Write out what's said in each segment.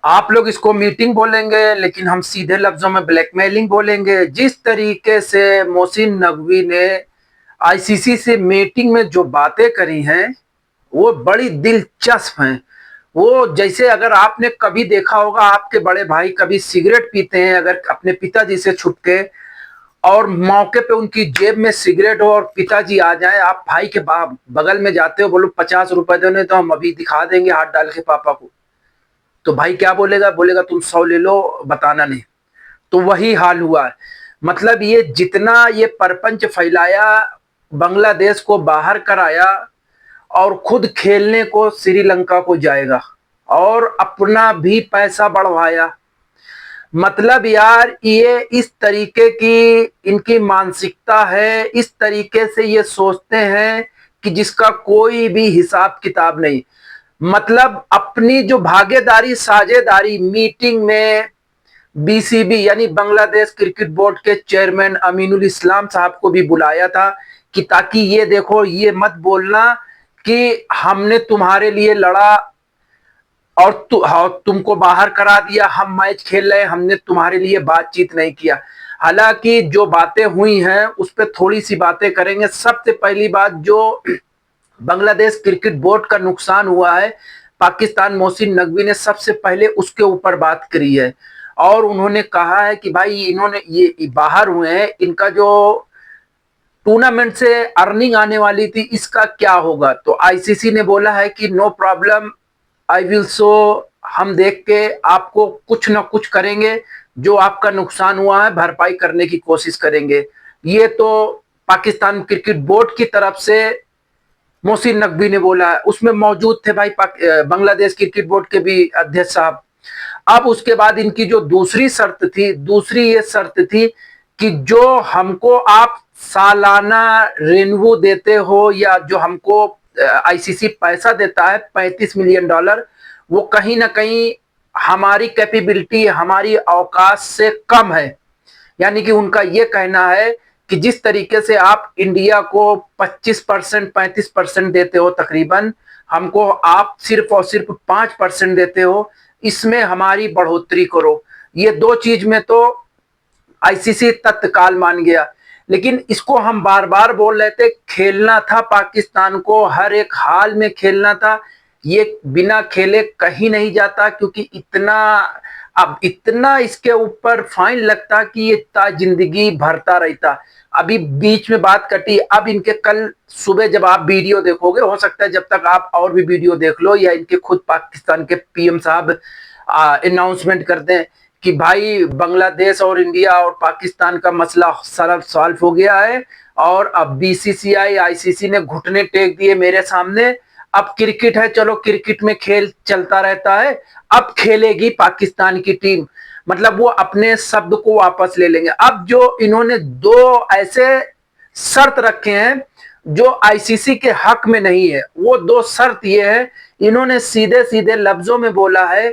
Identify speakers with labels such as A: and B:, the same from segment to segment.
A: आप लोग इसको मीटिंग बोलेंगे, लेकिन हम सीधे लफ्जों में ब्लैकमेलिंग बोलेंगे। जिस तरीके से मोहसिन नकवी ने आईसीसी से मीटिंग में जो बातें करी हैं वो बड़ी दिलचस्प हैं। वो जैसे अगर आपने कभी देखा होगा, आपके बड़े भाई कभी सिगरेट पीते हैं, अगर अपने पिताजी से छुप के, और मौके पे उनकी जेब में सिगरेट हो और पिताजी आ जाए, आप भाई के बगल में जाते हो, बोलो 50 रुपए देने तो हम अभी दिखा देंगे हाथ डाल के पापा को, तो भाई क्या बोलेगा? बोलेगा तुम 100 ले लो, बताना नहीं। तो वही हाल हुआ है। मतलब ये जितना ये परपंच फैलाया, बांग्लादेश को बाहर कराया और खुद खेलने को श्रीलंका को जाएगा और अपना भी पैसा बढ़वाया। मतलब यार ये इस तरीके की इनकी मानसिकता है, इस तरीके से ये सोचते हैं कि जिसका कोई भी हिसाब किताब नहीं। मतलब अपनी जो भागीदारी साझेदारी मीटिंग में बीसीबी यानी बांग्लादेश क्रिकेट बोर्ड के चेयरमैन अमीनुल इस्लाम साहब को भी बुलाया था कि ताकि ये देखो, ये मत बोलना कि हमने तुम्हारे लिए लड़ा और तुमको बाहर करा दिया, हम मैच खेल रहे, हमने तुम्हारे लिए बातचीत नहीं किया। हालांकि जो बातें हुई हैं उस पर थोड़ी सी बातें करेंगे। सबसे पहली बात, जो बांग्लादेश क्रिकेट बोर्ड का नुकसान हुआ है, पाकिस्तान मोहसिन नकवी ने सबसे पहले उसके ऊपर बात करी है और उन्होंने कहा है कि भाई इन्होंने ये बाहर हुए हैं, इनका जो टूर्नामेंट से अर्निंग आने वाली थी इसका क्या होगा? तो आईसीसी ने बोला है कि no problem, I will show, हम देख के आपको कुछ ना कुछ करेंगे, जो आपका नुकसान हुआ है भरपाई करने की कोशिश करेंगे। ये तो पाकिस्तान क्रिकेट बोर्ड की तरफ से मोहसिन नकवी ने बोला है। उसमें मौजूद थे भाई बांग्लादेश क्रिकेट बोर्ड के भी अध्यक्ष साहब। अब उसके बाद इनकी जो दूसरी शर्त थी, दूसरी ये शर्त थी कि जो हमको आप सालाना रेनवू देते हो या जो हमको आईसीसी पैसा देता है $35 मिलियन, वो कहीं ना कहीं हमारी कैपेबिलिटी, हमारी औकात से कम है। यानी कि उनका ये कहना है कि जिस तरीके से आप इंडिया को 25% 35% देते हो तकरीबन, हमको आप सिर्फ और सिर्फ 5% देते हो, इसमें हमारी बढ़ोतरी करो। ये दो चीज में तो आईसीसी तत्काल मान गया। लेकिन इसको हम बार बार बोल रहे थे, खेलना था पाकिस्तान को, हर एक हाल में खेलना था। ये बिना खेले कहीं नहीं जाता, क्योंकि इतना, अब इतना इसके ऊपर फाइन लगता कि ये जिंदगी भरता रहता। अभी बीच में बात कटी, अब इनके कल सुबह जब आप वीडियो देखोगे, हो सकता है जब तक आप और भी वीडियो देख लो या इनके खुद पाकिस्तान के पीएम साहब अनाउंसमेंट कर दें कि भाई बांग्लादेश और इंडिया और पाकिस्तान का मसला सॉल्व हो गया है और अब बीसीसीआई आईसीसी ने घुटने टेक दिए मेरे सामने। अब क्रिकेट है, चलो क्रिकेट में खेल चलता रहता है, अब खेलेगी पाकिस्तान की टीम। मतलब वो अपने शब्द को वापस ले लेंगे। अब जो इन्होंने दो ऐसे शर्त रखे हैं जो आईसीसी के हक में नहीं है, वो दो शर्त ये है, इन्होंने सीधे सीधे लफ्जों में बोला है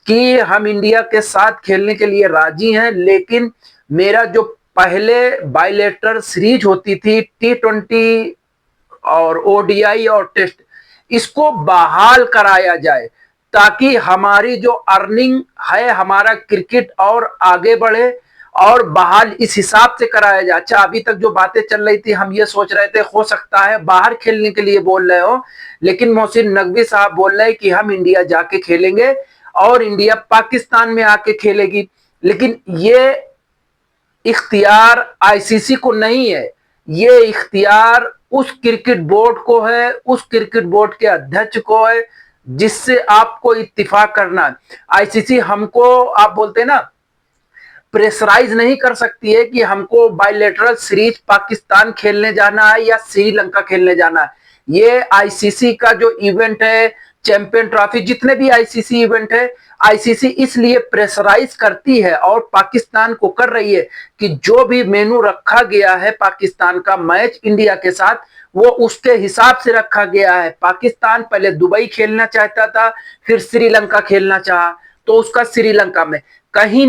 A: कि हम इंडिया के साथ खेलने के लिए राजी हैं, लेकिन मेरा जो पहले बायलेटरल सीरीज होती थी T20 और ओडीआई और टेस्ट, इसको बहाल कराया जाए ताकि हमारी जो अर्निंग है, हमारा क्रिकेट और आगे बढ़े और बहाल इस हिसाब से कराया जाए। अच्छा, अभी तक जो बातें चल रही थी, हम ये सोच रहे थे हो सकता है बाहर खेलने के लिए बोल रहे हो, लेकिन मोहसिन नकवी साहब बोल रहे हैं कि हम इंडिया जाके खेलेंगे और इंडिया पाकिस्तान में आके खेलेगी। लेकिन ये इख्तियार आईसीसी को नहीं है, ये इख्तियार उस क्रिकेट बोर्ड को है, उस क्रिकेट बोर्ड के अध्यक्ष को है जिससे आपको इत्तिफाक करना है। आईसीसी हमको, आप बोलते हैं ना, प्रेशराइज नहीं कर सकती है कि हमको बायलेटरल सीरीज पाकिस्तान खेलने जाना है या श्रीलंका खेलने जाना है। ये आईसीसी का जो इवेंट है, चैंपियन ट्रॉफी, जितने भी आईसीसी इवेंट है, आईसीसी इसलिए प्रेशराइज करती है और पाकिस्तान को कर रही है कि जो भी मेनू रखा गया है पाकिस्तान का मैच इंडिया के साथ, वो उसके हिसाब से रखा गया है। पाकिस्तान पहले दुबई खेलना चाहता था, फिर श्रीलंका खेलना चाहा, तो उसका श्रीलंका में कहीं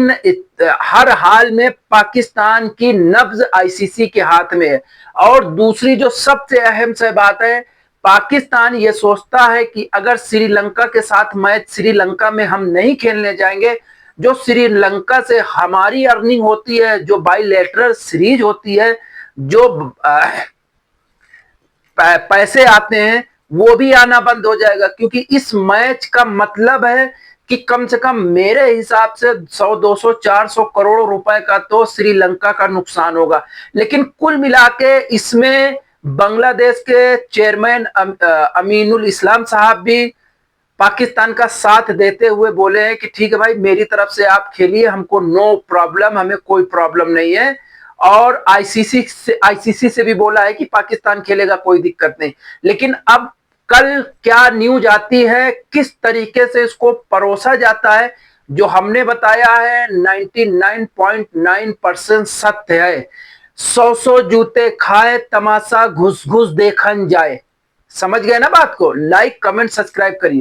A: हर हाल में पाकिस्तान की नब्ज आईसीसी के हाथ में है। और दूसरी जो सबसे अहम से बात है, पाकिस्तान ये सोचता है कि अगर श्रीलंका के साथ मैच श्रीलंका में हम नहीं खेलने जाएंगे, जो श्रीलंका से हमारी अर्निंग होती है, जो बाइलेटरल सीरीज होती है, जो पैसे आते हैं, वो भी आना बंद हो जाएगा। क्योंकि इस मैच का मतलब है कि कम से कम मेरे हिसाब से 100, 200, 400 करोड़ रुपए का तो श्रीलंका का नुकसान होगा। लेकिन कुल मिला के इसमें बांग्लादेश के चेयरमैन अमीनुल इस्लाम साहब भी पाकिस्तान का साथ देते हुए बोले हैं कि ठीक है भाई, मेरी तरफ से आप खेलिए, हमको नो प्रॉब्लम, हमें कोई प्रॉब्लम नहीं है। और आईसीसी से भी बोला है कि पाकिस्तान खेलेगा, कोई दिक्कत नहीं। लेकिन अब कल क्या न्यूज आती है, किस तरीके से इसको परोसा जाता है, जो हमने बताया है 99.9% सत्य है। 100 जूते खाए तमाशा घुस घुस देखन जाए। समझ गए ना बात को? लाइक कमेंट सब्सक्राइब करिए।